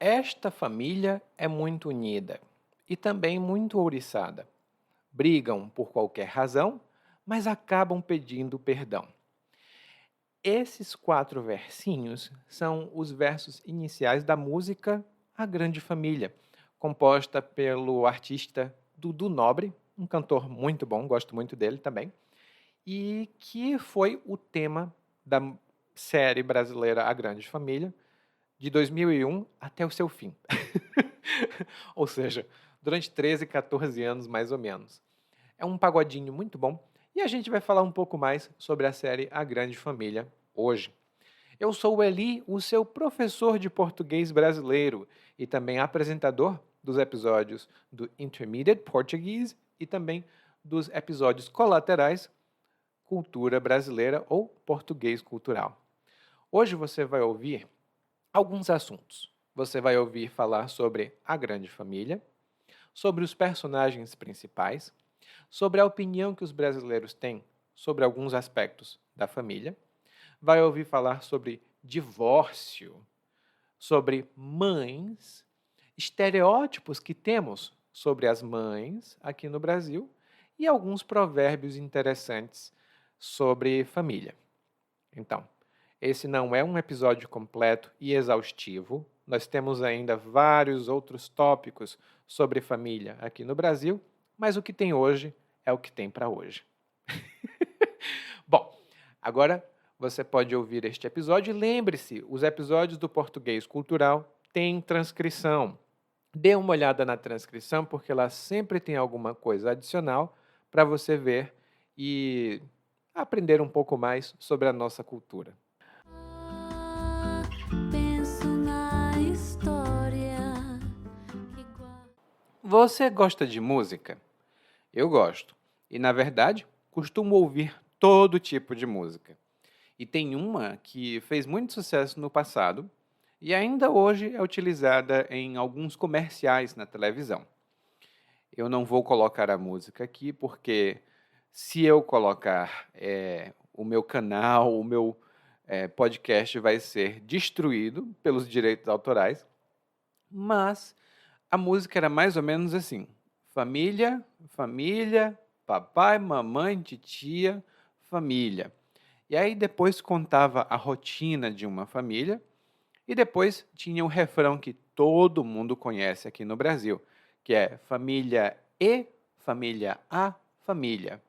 Esta família é muito unida e também muito ouriçada. Brigam por qualquer razão, mas acabam pedindo perdão. Esses 4 versinhos são os versos iniciais da música A Grande Família, composta pelo artista Dudu Nobre, um cantor muito bom, gosto muito dele também, e que foi o tema da série brasileira A Grande Família, de 2001 até o seu fim. Ou seja, durante 13, 14 anos mais ou menos. É um pagodinho muito bom e a gente vai falar um pouco mais sobre a série A Grande Família hoje. Eu sou o Eli, o seu professor de português brasileiro e também apresentador dos episódios do Intermediate Portuguese e também dos episódios colaterais Cultura Brasileira ou Português Cultural. Hoje você vai ouvir alguns assuntos. Você vai ouvir falar sobre a grande família, sobre os personagens principais, sobre a opinião que os brasileiros têm sobre alguns aspectos da família, vai ouvir falar sobre divórcio, sobre mães, estereótipos que temos sobre as mães aqui no Brasil e alguns provérbios interessantes sobre família. Então, esse não é um episódio completo e exaustivo. Nós temos ainda vários outros tópicos sobre família aqui no Brasil, mas o que tem hoje é o que tem para hoje. Bom, agora você pode ouvir este episódio e lembre-se, os episódios do Português Cultural têm transcrição. Dê uma olhada na transcrição, porque lá sempre tem alguma coisa adicional para você ver e aprender um pouco mais sobre a nossa cultura. Penso na história Você gosta de música? Eu gosto. E, na verdade, costumo ouvir todo tipo de música. E tem uma que fez muito sucesso no passado e ainda hoje é utilizada em alguns comerciais na televisão. Eu não vou colocar a música aqui porque se eu colocar o meu canal, o meu podcast vai ser destruído pelos direitos autorais, mas a música era mais ou menos assim: família, família, papai, mamãe, titia, família. E aí depois contava a rotina de uma família e depois tinha o refrão que todo mundo conhece aqui no Brasil, que é família e, família a, família.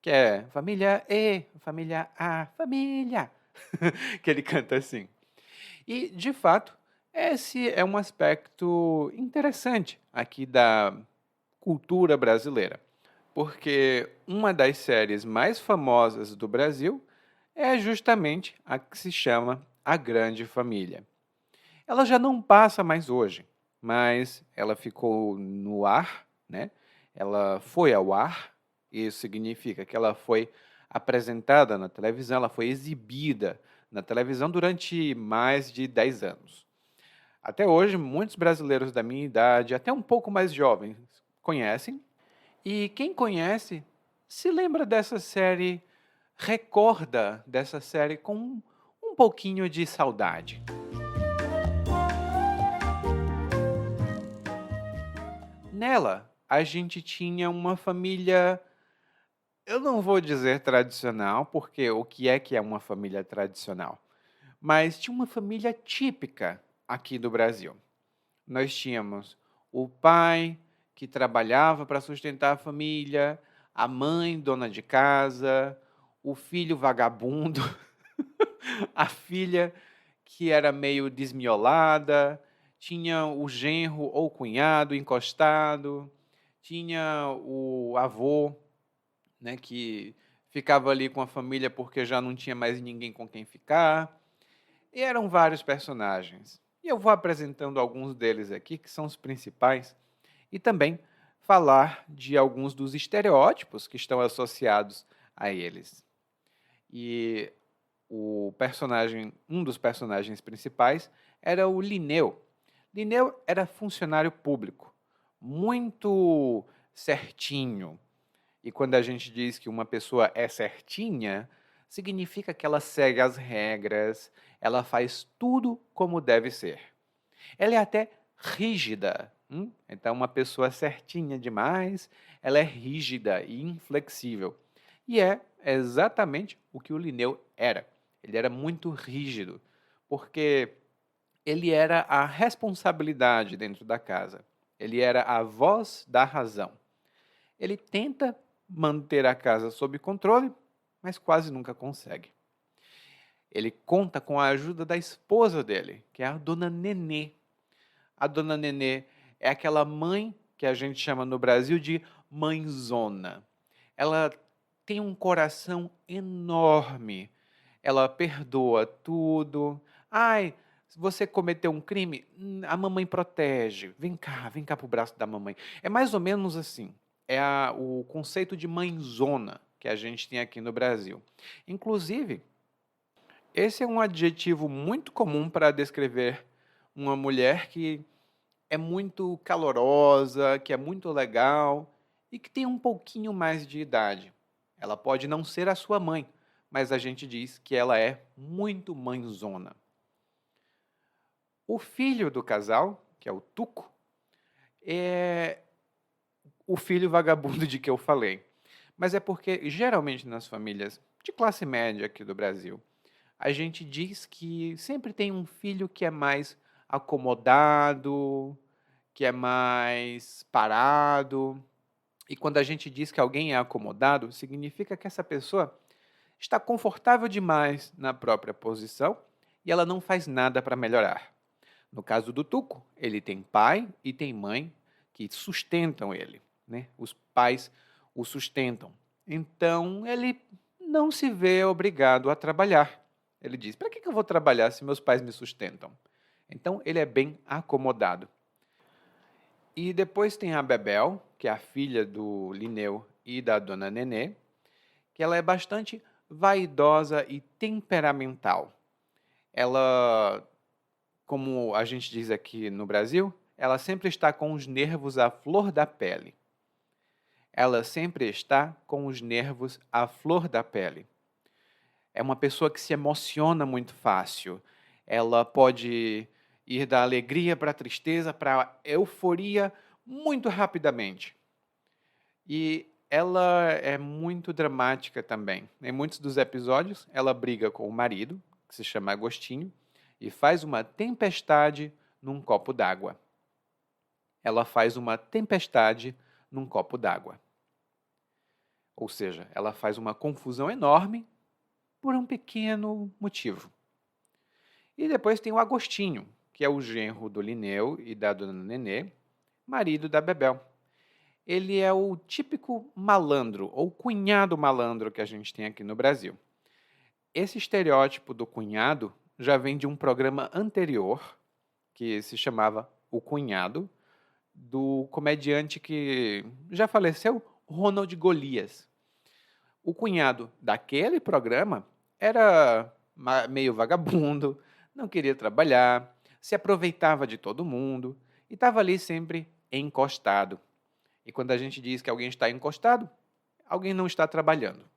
Que é família e, família a, família. Que ele canta assim. E, de fato, esse é um aspecto interessante aqui da cultura brasileira, porque uma das séries mais famosas do Brasil é justamente a que se chama A Grande Família. Ela já não passa mais hoje, mas ela ficou no ar, né? Ela foi ao ar, isso significa que ela foi apresentada na televisão, ela foi exibida na televisão durante mais de 10 anos. Até hoje, muitos brasileiros da minha idade, até um pouco mais jovens, conhecem. E quem conhece se lembra dessa série, recorda dessa série com um pouquinho de saudade. Nela, a gente tinha uma família, eu não vou dizer tradicional, porque o que é uma família tradicional? Mas tinha uma família típica aqui do Brasil. Nós tínhamos o pai que trabalhava para sustentar a família, a mãe dona de casa, o filho vagabundo, a filha que era meio desmiolada, tinha o genro ou cunhado encostado, tinha o avô, né, que ficava ali com a família porque já não tinha mais ninguém com quem ficar. E eram vários personagens. E eu vou apresentando alguns deles aqui, que são os principais, e também falar de alguns dos estereótipos que estão associados a eles. E um dos personagens principais era o Linneu. Linneu era funcionário público, muito certinho. E quando a gente diz que uma pessoa é certinha, significa que ela segue as regras, ela faz tudo como deve ser. Ela é até rígida. Então, uma pessoa certinha demais, ela é rígida e inflexível. E é exatamente o que o Linneu era. Ele era muito rígido, porque ele era a responsabilidade dentro da casa. Ele era a voz da razão. Ele tenta manter a casa sob controle, mas quase nunca consegue. Ele conta com a ajuda da esposa dele, que é a dona Nenê. A dona Nenê é aquela mãe que a gente chama no Brasil de mãezona. Ela tem um coração enorme. Ela perdoa tudo. Ai, se você cometeu um crime, a mamãe protege. Vem cá pro braço da mamãe. É mais ou menos assim. É o conceito de mãezona que a gente tem aqui no Brasil. Inclusive, esse é um adjetivo muito comum para descrever uma mulher que é muito calorosa, que é muito legal e que tem um pouquinho mais de idade. Ela pode não ser a sua mãe, mas a gente diz que ela é muito mãezona. O filho do casal, que é o Tuco, é o filho vagabundo de que eu falei. Mas é porque, geralmente, nas famílias de classe média aqui do Brasil, a gente diz que sempre tem um filho que é mais acomodado, que é mais parado. E quando a gente diz que alguém é acomodado, significa que essa pessoa está confortável demais na própria posição e ela não faz nada para melhorar. No caso do Tuco, ele tem pai e tem mãe que sustentam ele, né? Os pais o sustentam. Então, ele não se vê obrigado a trabalhar. Ele diz: para que eu vou trabalhar se meus pais me sustentam? Então, ele é bem acomodado. E depois tem a Bebel, que é a filha do Linneu e da dona Nenê, que ela é bastante vaidosa e temperamental. Ela, como a gente diz aqui no Brasil, ela sempre está com os nervos à flor da pele. Ela sempre está com os nervos à flor da pele. É uma pessoa que se emociona muito fácil. Ela pode ir da alegria para a tristeza, para a euforia muito rapidamente. E ela é muito dramática também. Em muitos dos episódios, ela briga com o marido, que se chama Agostinho, e faz uma tempestade num copo d'água. Ela faz uma tempestade num copo d'água. Ou seja, ela faz uma confusão enorme por um pequeno motivo. E depois tem o Agostinho, que é o genro do Linneu e da dona Nenê, marido da Bebel. Ele é o típico malandro, ou cunhado malandro que a gente tem aqui no Brasil. Esse estereótipo do cunhado já vem de um programa anterior, que se chamava O Cunhado, do comediante que já faleceu, Ronald Golias. O cunhado daquele programa era meio vagabundo, não queria trabalhar, se aproveitava de todo mundo e estava ali sempre encostado. E quando a gente diz que alguém está encostado, alguém não está trabalhando.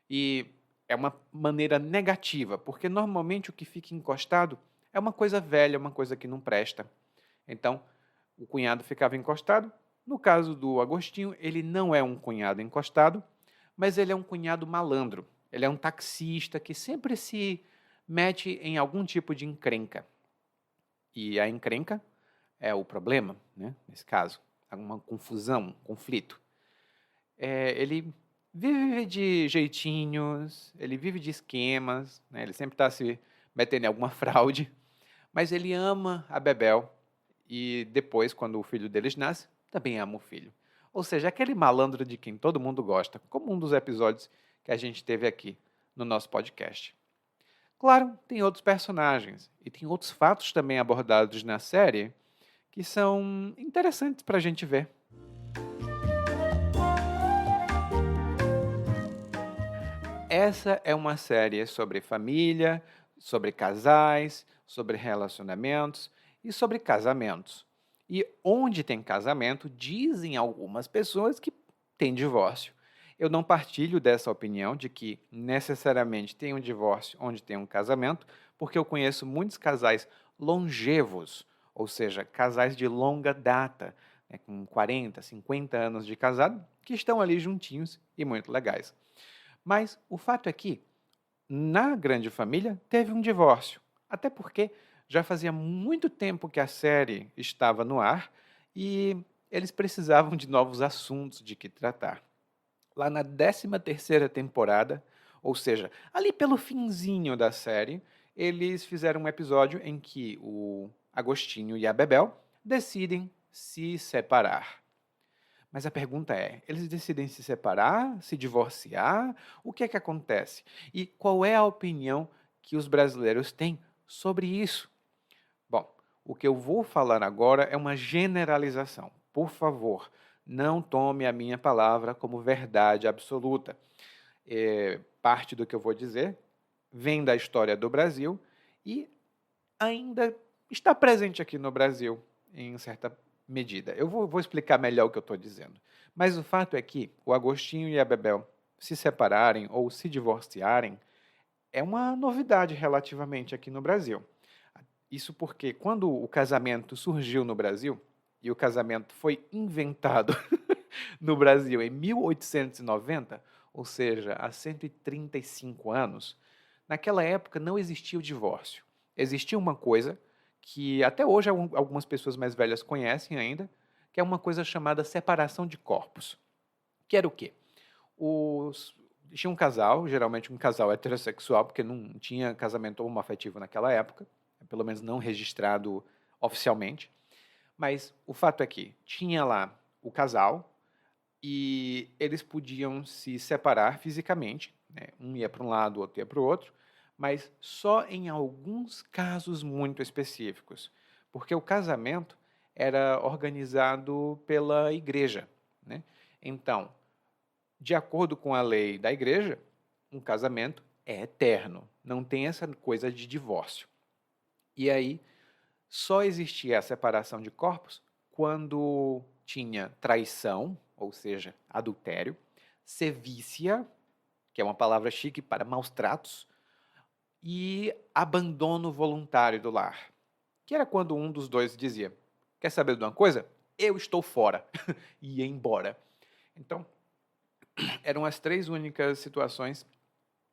E é uma maneira negativa, porque normalmente o que fica encostado é uma coisa velha, uma coisa que não presta. Então, o cunhado ficava encostado. No caso do Agostinho, ele não é um cunhado encostado, mas ele é um cunhado malandro. Ele é um taxista que sempre se mete em algum tipo de encrenca. E a encrenca é o problema, né? Nesse caso, uma confusão, um conflito. Ele vive de jeitinhos, ele vive de esquemas, né? Ele sempre está se metendo em alguma fraude, mas ele ama a Bebel e depois, quando o filho deles nasce, também ama o filho. Ou seja, aquele malandro de quem todo mundo gosta, como um dos episódios que a gente teve aqui no nosso podcast. Claro, tem outros personagens e tem outros fatos também abordados na série que são interessantes para a gente ver. Essa é uma série sobre família, sobre casais, sobre relacionamentos e sobre casamentos. E onde tem casamento, dizem algumas pessoas que tem divórcio. Eu não partilho dessa opinião de que necessariamente tem um divórcio onde tem um casamento, porque eu conheço muitos casais longevos, ou seja, casais de longa data, né, com 40, 50 anos de casado, que estão ali juntinhos e muito legais. Mas o fato é que, na grande família, teve um divórcio. Até porque já fazia muito tempo que a série estava no ar e eles precisavam de novos assuntos de que tratar. Lá na 13ª temporada, ou seja, ali pelo finzinho da série, eles fizeram um episódio em que o Agostinho e a Bebel decidem se separar. Mas a pergunta é: eles decidem se separar, se divorciar? O que é que acontece? E qual é a opinião que os brasileiros têm sobre isso? Bom, o que eu vou falar agora é uma generalização. Por favor, não tome a minha palavra como verdade absoluta. Parte do que eu vou dizer vem da história do Brasil e ainda está presente aqui no Brasil em certa medida. Eu vou explicar melhor o que eu estou dizendo. Mas o fato é que o Agostinho e a Bebel se separarem ou se divorciarem é uma novidade relativamente aqui no Brasil. Isso porque quando o casamento surgiu no Brasil, e o casamento foi inventado no Brasil em 1890, ou seja, há 135 anos, naquela época não existia o divórcio. Existia uma coisa que até hoje algumas pessoas mais velhas conhecem ainda, que é uma coisa chamada separação de corpos. Que era o quê? Tinha um casal, geralmente um casal heterossexual, porque não tinha casamento homoafetivo naquela época, pelo menos não registrado oficialmente. Mas o fato é que tinha lá o casal e eles podiam se separar fisicamente, né? Um ia para um lado, o outro ia para o outro, mas só em alguns casos muito específicos, porque o casamento era organizado pela igreja, né? Então, de acordo com a lei da igreja, um casamento é eterno, não tem essa coisa de divórcio. E aí, só existia a separação de corpos quando tinha traição, ou seja, adultério, sevícia, que é uma palavra chique para maus tratos, e abandono voluntário do lar, que era quando um dos dois dizia: quer saber de uma coisa? Eu estou fora, e ia embora. Então, eram as três únicas situações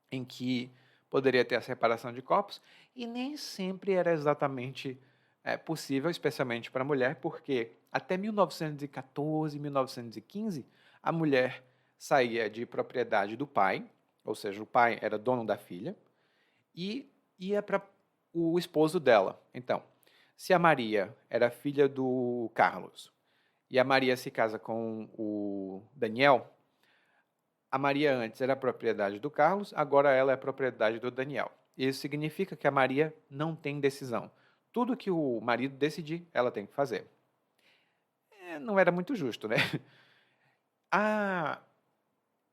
em que poderia ter a separação de corpos, e nem sempre era exatamente possível, especialmente para a mulher, porque até 1914, 1915, a mulher saía de propriedade do pai, ou seja, o pai era dono da filha, e ia para o esposo dela. Então, se a Maria era filha do Carlos e a Maria se casa com o Daniel, a Maria antes era propriedade do Carlos, agora ela é propriedade do Daniel. Isso significa que a Maria não tem decisão. Tudo que o marido decidir, ela tem que fazer. Não era muito justo, né? Ah,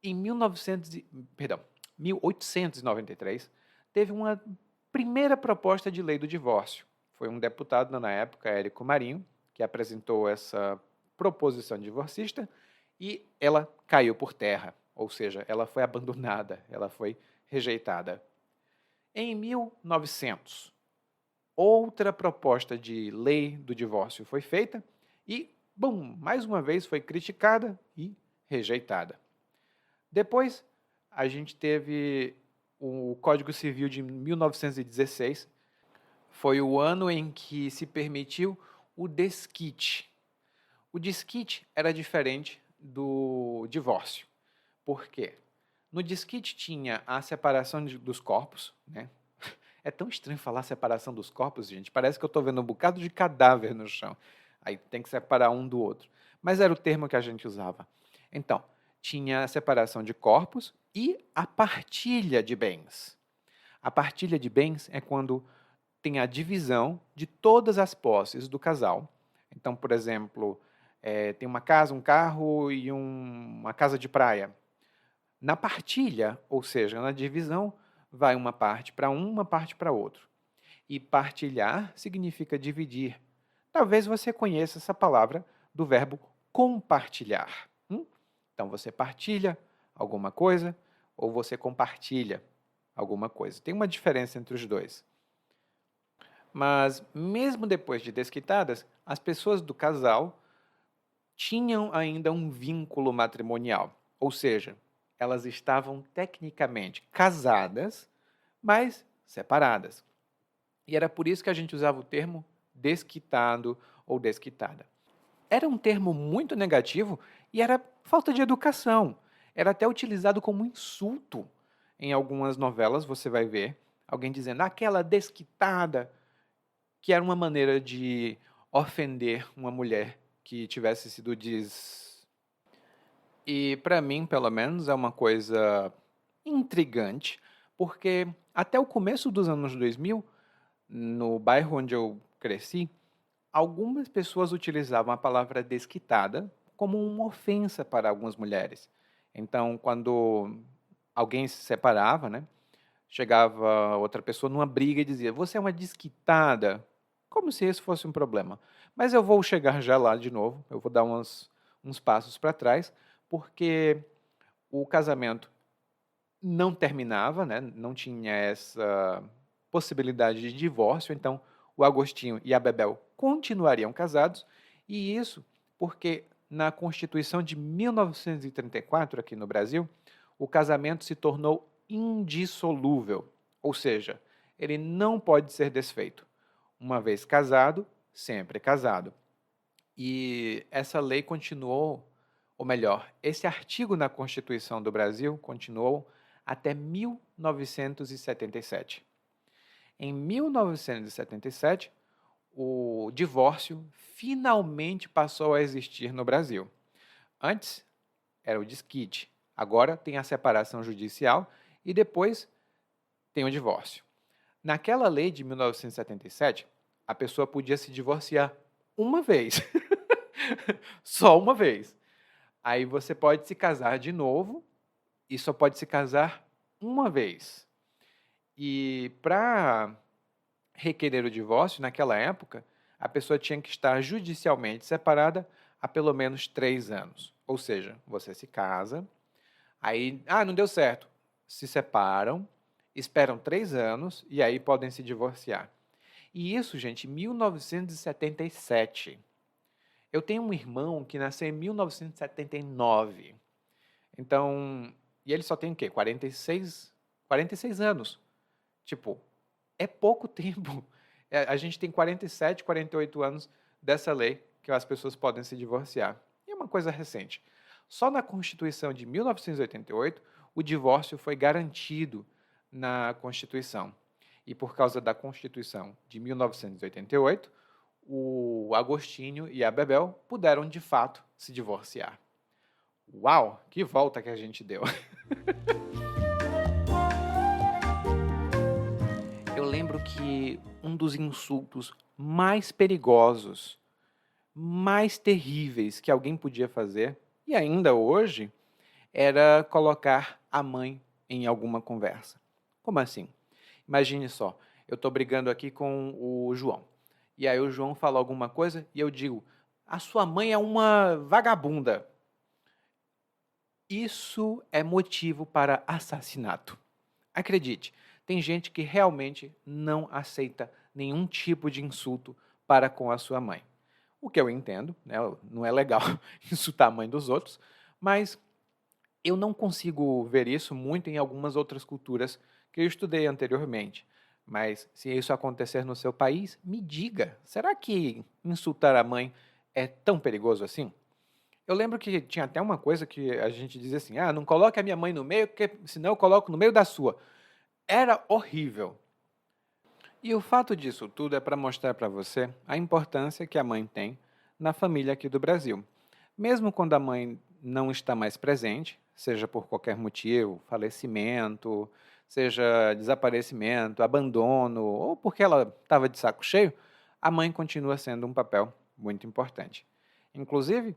em 1893, teve uma primeira proposta de lei do divórcio. Foi um deputado na época, Érico Marinho, que apresentou essa proposição divorcista e ela caiu por terra, ou seja, ela foi abandonada, ela foi rejeitada. Em 1900, outra proposta de lei do divórcio foi feita e, bum, mais uma vez foi criticada e rejeitada. Depois, a gente teve o Código Civil de 1916, foi o ano em que se permitiu o desquite. O desquite era diferente do divórcio. Por quê? No desquite tinha a separação dos corpos, né? É tão estranho falar separação dos corpos, gente. Parece que eu estou vendo um bocado de cadáver no chão. Aí tem que separar um do outro. Mas era o termo que a gente usava. Então, tinha a separação de corpos e a partilha de bens. A partilha de bens é quando tem a divisão de todas as posses do casal. Então, por exemplo, tem uma casa, um carro e uma casa de praia. Na partilha, ou seja, na divisão, vai uma parte para um, uma parte para outro. E partilhar significa dividir. Talvez você conheça essa palavra do verbo compartilhar. Então, você partilha alguma coisa ou você compartilha alguma coisa. Tem uma diferença entre os dois. Mas, mesmo depois de desquitadas, as pessoas do casal tinham ainda um vínculo matrimonial. Ou seja, elas estavam tecnicamente casadas, mas separadas. E era por isso que a gente usava o termo desquitado ou desquitada. Era um termo muito negativo e era falta de educação. Era até utilizado como insulto. Em algumas novelas você vai ver alguém dizendo aquela desquitada, que era uma maneira de ofender uma mulher que tivesse sido E para mim, pelo menos, é uma coisa intrigante, porque até o começo dos anos 2000, no bairro onde eu cresci, algumas pessoas utilizavam a palavra desquitada como uma ofensa para algumas mulheres. Então, quando alguém se separava, né, chegava outra pessoa numa briga e dizia: "Você é uma desquitada", como se esse fosse um problema. Mas eu vou chegar já lá de novo, eu vou dar uns passos para trás, porque o casamento não terminava, né, não tinha essa possibilidade de divórcio, então o Agostinho e a Bebel continuariam casados, e isso porque na Constituição de 1934, aqui no Brasil, o casamento se tornou indissolúvel, ou seja, ele não pode ser desfeito. Uma vez casado, sempre casado. E essa lei continuou, ou melhor, esse artigo na Constituição do Brasil continuou até 1977. Em 1977, o divórcio finalmente passou a existir no Brasil. Antes era o desquite, agora tem a separação judicial e depois tem o divórcio. Naquela lei de 1977, a pessoa podia se divorciar uma vez. Só uma vez. Aí você pode se casar de novo e só pode se casar uma vez. E para requerer o divórcio, naquela época, a pessoa tinha que estar judicialmente separada há pelo menos 3 anos. Ou seja, você se casa, aí, não deu certo. Se separam, esperam 3 anos e aí podem se divorciar. E isso, gente, em 1977. Eu tenho um irmão que nasceu em 1979. Então, e ele só tem o quê? 46 anos. Tipo, é pouco tempo. A gente tem 47, 48 anos dessa lei que as pessoas podem se divorciar. E é uma coisa recente. Só na Constituição de 1988, o divórcio foi garantido na Constituição. E por causa da Constituição de 1988, o Agostinho e a Bebel puderam, de fato, se divorciar. Uau, que volta que a gente deu! Eu lembro que um dos insultos mais perigosos, mais terríveis que alguém podia fazer, e ainda hoje, era colocar a mãe em alguma conversa. Como assim? Imagine só, eu estou brigando aqui com o João. E aí o João fala alguma coisa e eu digo: a sua mãe é uma vagabunda. Isso é motivo para assassinato. Acredite, tem gente que realmente não aceita nenhum tipo de insulto para com a sua mãe. O que eu entendo, né? Não é legal insultar a mãe dos outros, mas eu não consigo ver isso muito em algumas outras culturas que eu estudei anteriormente. Mas se isso acontecer no seu país, me diga, será que insultar a mãe é tão perigoso assim? Eu lembro que tinha até uma coisa que a gente dizia assim: não coloque a minha mãe no meio, porque senão eu coloco no meio da sua. Era horrível. E o fato disso tudo é para mostrar para você a importância que a mãe tem na família aqui do Brasil. Mesmo quando a mãe não está mais presente, seja por qualquer motivo, falecimento, seja desaparecimento, abandono, ou porque ela estava de saco cheio, a mãe continua sendo um papel muito importante. Inclusive,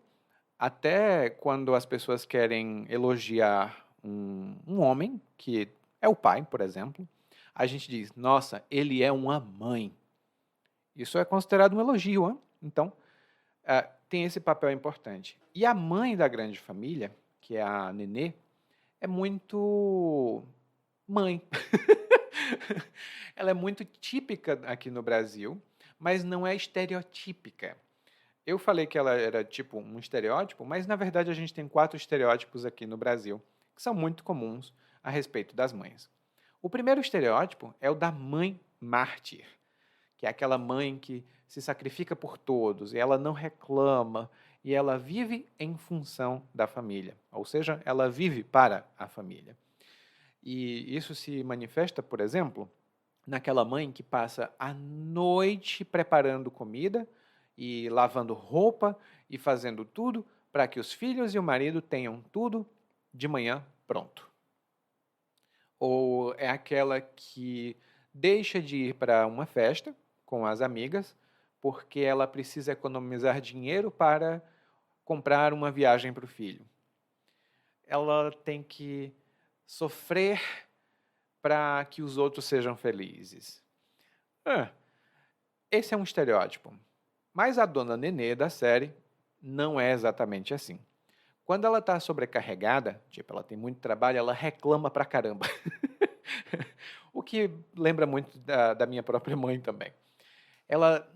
até quando as pessoas querem elogiar um homem, que é o pai, por exemplo, a gente diz: nossa, ele é uma mãe. Isso é considerado um elogio, hein? Então, tem esse papel importante. E a mãe da grande família, que é a Nenê, é muito mãe. Ela é muito típica aqui no Brasil, mas não é estereotípica. Eu falei que ela era tipo um estereótipo, mas na verdade a gente tem 4 estereótipos aqui no Brasil, que são muito comuns a respeito das mães. O primeiro estereótipo é o da mãe mártir, que é aquela mãe que se sacrifica por todos, e ela não reclama, e ela vive em função da família, ou seja, ela vive para a família. E isso se manifesta, por exemplo, naquela mãe que passa a noite preparando comida e lavando roupa e fazendo tudo para que os filhos e o marido tenham tudo de manhã pronto. Ou é aquela que deixa de ir para uma festa com as amigas porque ela precisa economizar dinheiro para comprar uma viagem para o filho. Ela tem que sofrer para que os outros sejam felizes. Esse é um estereótipo. Mas a dona Nenê da série não é exatamente assim. Quando ela está sobrecarregada, tipo, ela tem muito trabalho, ela reclama pra caramba. O que lembra muito da minha própria mãe também. Ela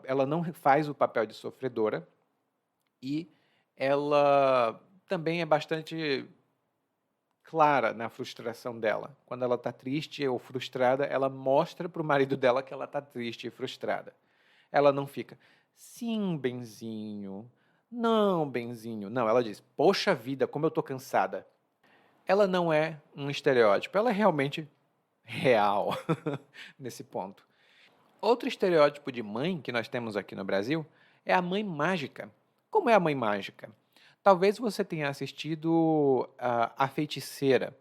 ela não faz o papel de sofredora e ela também é bastante clara na frustração dela. Quando ela está triste ou frustrada, ela mostra para o marido dela que ela está triste e frustrada. Ela não fica, sim, benzinho, não, benzinho. Não, ela diz, poxa vida, como eu estou cansada. Ela não é um estereótipo, ela é realmente real nesse ponto. Outro estereótipo de mãe que nós temos aqui no Brasil é a mãe mágica. Como é a mãe mágica? Talvez você tenha assistido A Feiticeira.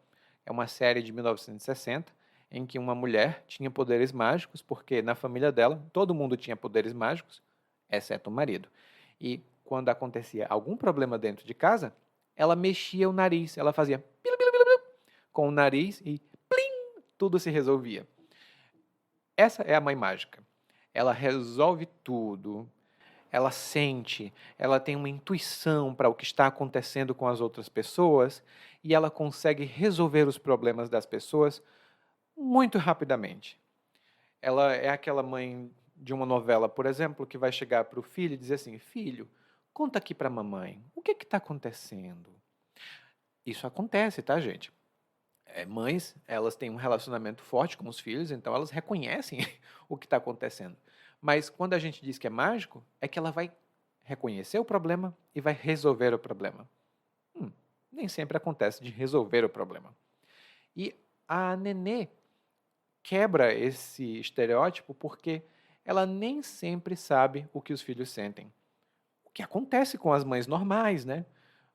É uma série de 1960 em que uma mulher tinha poderes mágicos, porque na família dela todo mundo tinha poderes mágicos, exceto o marido. E quando acontecia algum problema dentro de casa, ela mexia o nariz, ela fazia pilu, pilu, pilu, pilu, com o nariz e plim, tudo se resolvia. Essa é a mãe mágica. Ela resolve tudo, ela sente, ela tem uma intuição para o que está acontecendo com as outras pessoas e ela consegue resolver os problemas das pessoas muito rapidamente. Ela é aquela mãe de uma novela, por exemplo, que vai chegar para o filho e dizer assim: filho, conta aqui para a mamãe, o que está acontecendo? Isso acontece, tá, gente? Mães, elas têm um relacionamento forte com os filhos, então elas reconhecem o que está acontecendo. Mas quando a gente diz que é mágico, é que ela vai reconhecer o problema e vai resolver o problema. Nem sempre acontece de resolver o problema. E a Nenê quebra esse estereótipo porque ela nem sempre sabe o que os filhos sentem. O que acontece com as mães normais, né?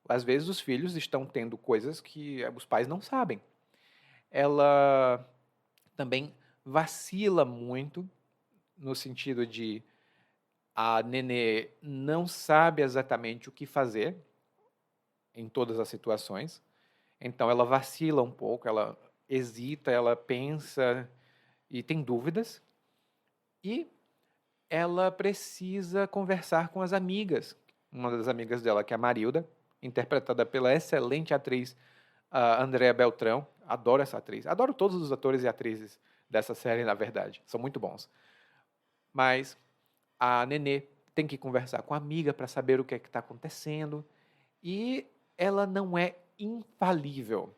Às vezes os filhos estão tendo coisas que os pais não sabem. Ela também vacila muito no sentido de a Nenê não sabe exatamente o que fazer em todas as situações. Então ela vacila um pouco, ela hesita, ela pensa e tem dúvidas. E ela precisa conversar com as amigas. Uma das amigas dela, que é a Marilda, interpretada pela excelente atriz Andréa Beltrão. Adoro essa atriz. Adoro todos os atores e atrizes dessa série, na verdade. São muito bons. Mas a Nenê tem que conversar com a amiga para saber o que é que está acontecendo. E ela não é infalível.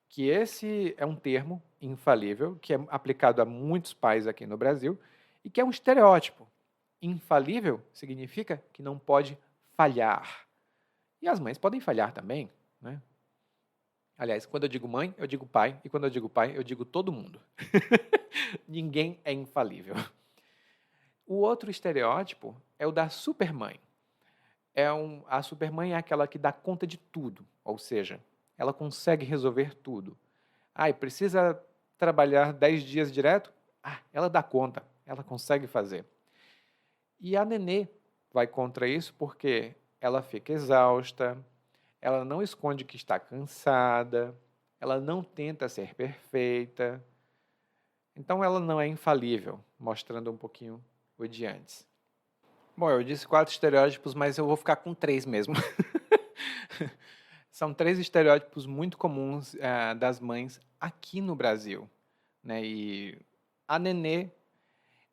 Que esse é um termo infalível, que é aplicado a muitos pais aqui no Brasil, e que é um estereótipo. Infalível significa que não pode falhar. E as mães podem falhar também, né? Aliás, quando eu digo mãe, eu digo pai, e quando eu digo pai, eu digo todo mundo. Ninguém é infalível. O outro estereótipo é o da supermãe. A supermãe é aquela que dá conta de tudo, ou seja, ela consegue resolver tudo. E precisa trabalhar 10 dias direto? Ela dá conta, ela consegue fazer. E a Nenê vai contra isso porque ela fica exausta, ela não esconde que está cansada, ela não tenta ser perfeita. Então ela não é infalível, mostrando um pouquinho o de antes. Bom, eu disse 4 estereótipos, mas eu vou ficar com 3 mesmo. São três estereótipos muito comuns das mães aqui no Brasil, né? E a Nenê,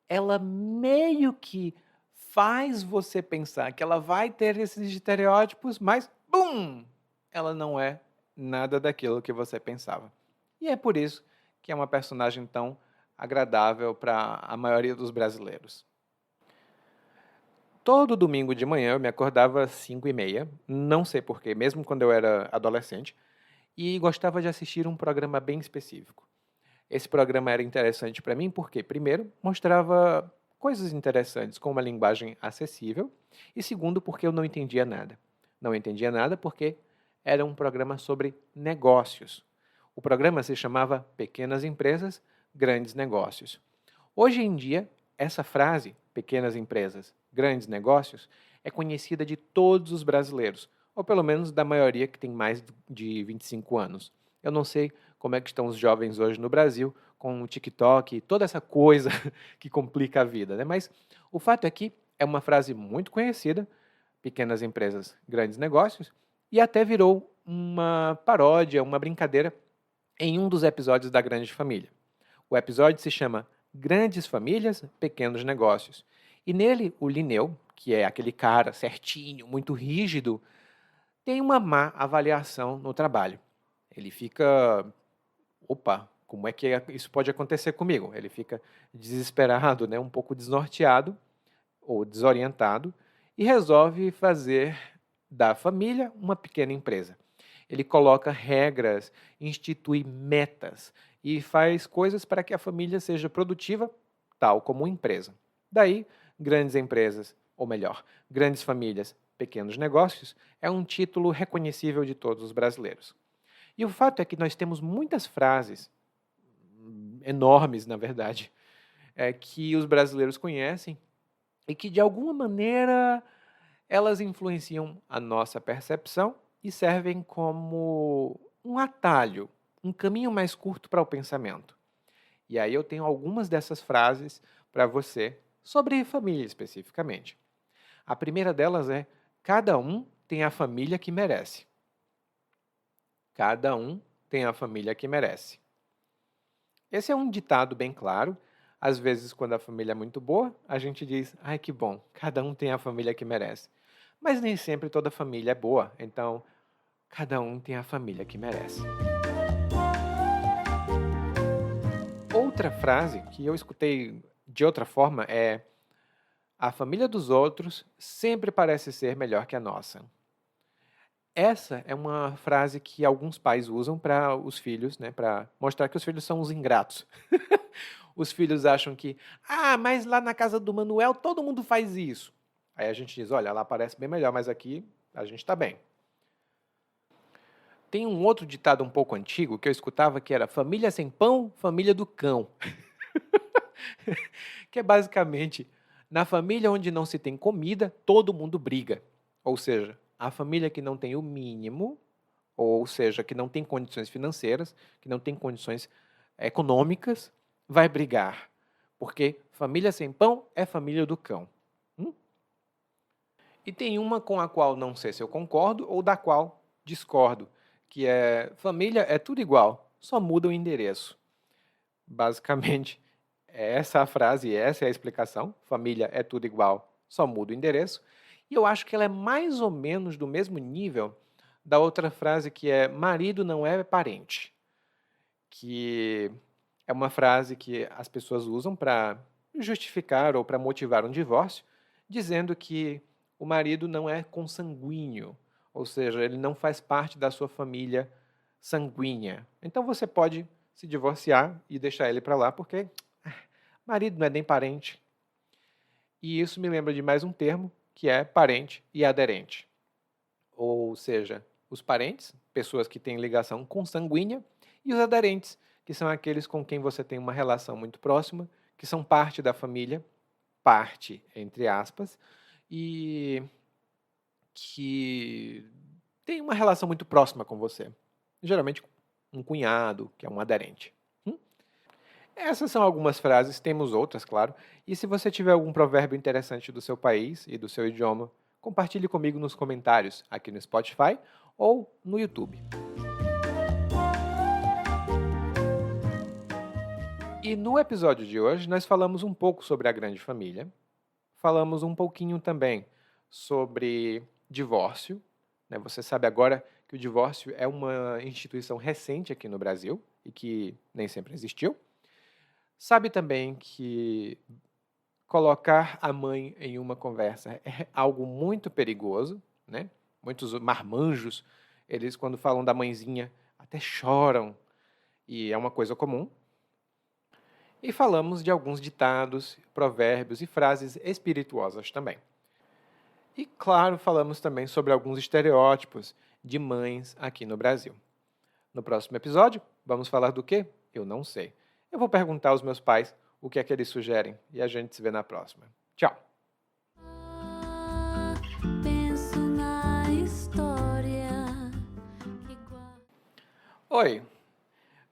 ela meio que faz você pensar que ela vai ter esses estereótipos, mas, bum! Ela não é nada daquilo que você pensava. E é por isso que é uma personagem tão agradável para a maioria dos brasileiros. Todo domingo de manhã eu me acordava às 5h30, não sei porquê, mesmo quando eu era adolescente, e gostava de assistir um programa bem específico. Esse programa era interessante para mim porque, primeiro, mostrava coisas interessantes com uma linguagem acessível, e segundo, porque eu não entendia nada. Não entendia nada porque era um programa sobre negócios. O programa se chamava Pequenas Empresas, Grandes Negócios. Hoje em dia, essa frase, pequenas empresas, grandes negócios, é conhecida de todos os brasileiros, ou pelo menos da maioria que tem mais de 25 anos. Eu não sei como é que estão os jovens hoje no Brasil, com o TikTok e toda essa coisa que complica a vida, né? Mas o fato é que é uma frase muito conhecida, pequenas empresas, grandes negócios, e até virou uma paródia, uma brincadeira em um dos episódios da Grande Família. O episódio se chama Grandes Famílias, Pequenos Negócios. E nele, o Linneu, que é aquele cara certinho, muito rígido, tem uma má avaliação no trabalho. Ele fica, opa, como é que isso pode acontecer comigo? Ele fica desesperado, né, um pouco desnorteado ou desorientado e resolve fazer da família uma pequena empresa. Ele coloca regras, institui metas e faz coisas para que a família seja produtiva, tal como uma empresa. Daí, grandes empresas, ou melhor, grandes famílias, pequenos negócios, é um título reconhecível de todos os brasileiros. E o fato é que nós temos muitas frases, enormes na verdade, que os brasileiros conhecem e que de alguma maneira elas influenciam a nossa percepção e servem como um atalho, um caminho mais curto para o pensamento. E aí eu tenho algumas dessas frases para você sobre família especificamente. A primeira delas é: cada um tem a família que merece. Cada um tem a família que merece. Esse é um ditado bem claro. Às vezes, quando a família é muito boa, a gente diz: ai, que bom, cada um tem a família que merece. Mas nem sempre toda família é boa, então cada um tem a família que merece. Outra frase que eu escutei de outra forma é: a família dos outros sempre parece ser melhor que a nossa. Essa é uma frase que alguns pais usam para os filhos, né, para mostrar que os filhos são os ingratos. Os filhos acham que, mas lá na casa do Manuel todo mundo faz isso. Aí a gente diz: olha, lá parece bem melhor, mas aqui a gente está bem. Tem um outro ditado um pouco antigo que eu escutava que era: família sem pão, família do cão. Que é basicamente: na família onde não se tem comida, todo mundo briga. Ou seja, a família que não tem o mínimo, ou seja, que não tem condições financeiras, que não tem condições econômicas, vai brigar. Porque família sem pão é família do cão. E tem uma com a qual não sei se eu concordo ou da qual discordo, que é: família é tudo igual, só muda o endereço. Basicamente, essa é a frase, essa é a explicação. Família é tudo igual, só muda o endereço. E eu acho que ela é mais ou menos do mesmo nível da outra frase que é: marido não é parente. Que é uma frase que as pessoas usam para justificar ou para motivar um divórcio, dizendo que o marido não é consanguíneo, ou seja, ele não faz parte da sua família sanguínea. Então você pode se divorciar e deixar ele para lá, porque marido não é nem parente. E isso me lembra de mais um termo, que é parente e aderente. Ou seja, os parentes, pessoas que têm ligação consanguínea, e os aderentes, que são aqueles com quem você tem uma relação muito próxima, que são parte da família, parte, entre aspas, e que tem uma relação muito próxima com você. Geralmente um cunhado, que é um aderente. Essas são algumas frases, temos outras, claro. E se você tiver algum provérbio interessante do seu país e do seu idioma, compartilhe comigo nos comentários aqui no Spotify ou no YouTube. E no episódio de hoje nós falamos um pouco sobre a grande família, falamos um pouquinho também sobre divórcio, né? Você sabe agora que o divórcio é uma instituição recente aqui no Brasil e que nem sempre existiu. Sabe também que colocar a mãe em uma conversa é algo muito perigoso, né? Muitos marmanjos, eles quando falam da mãezinha até choram e é uma coisa comum. E falamos de alguns ditados, provérbios e frases espirituosas também. E, claro, falamos também sobre alguns estereótipos de mães aqui no Brasil. No próximo episódio, vamos falar do quê? Eu não sei. Eu vou perguntar aos meus pais o que é que eles sugerem e a gente se vê na próxima. Tchau! Penso na história. Oi!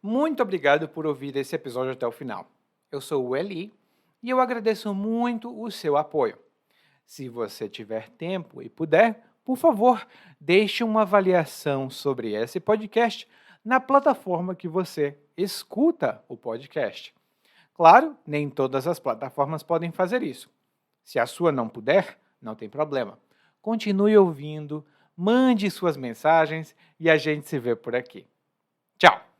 Muito obrigado por ouvir esse episódio até o final. Eu sou o Eli e eu agradeço muito o seu apoio. Se você tiver tempo e puder, por favor, deixe uma avaliação sobre esse podcast na plataforma que você escuta o podcast. Claro, nem todas as plataformas podem fazer isso. Se a sua não puder, não tem problema. Continue ouvindo, mande suas mensagens e a gente se vê por aqui. Tchau!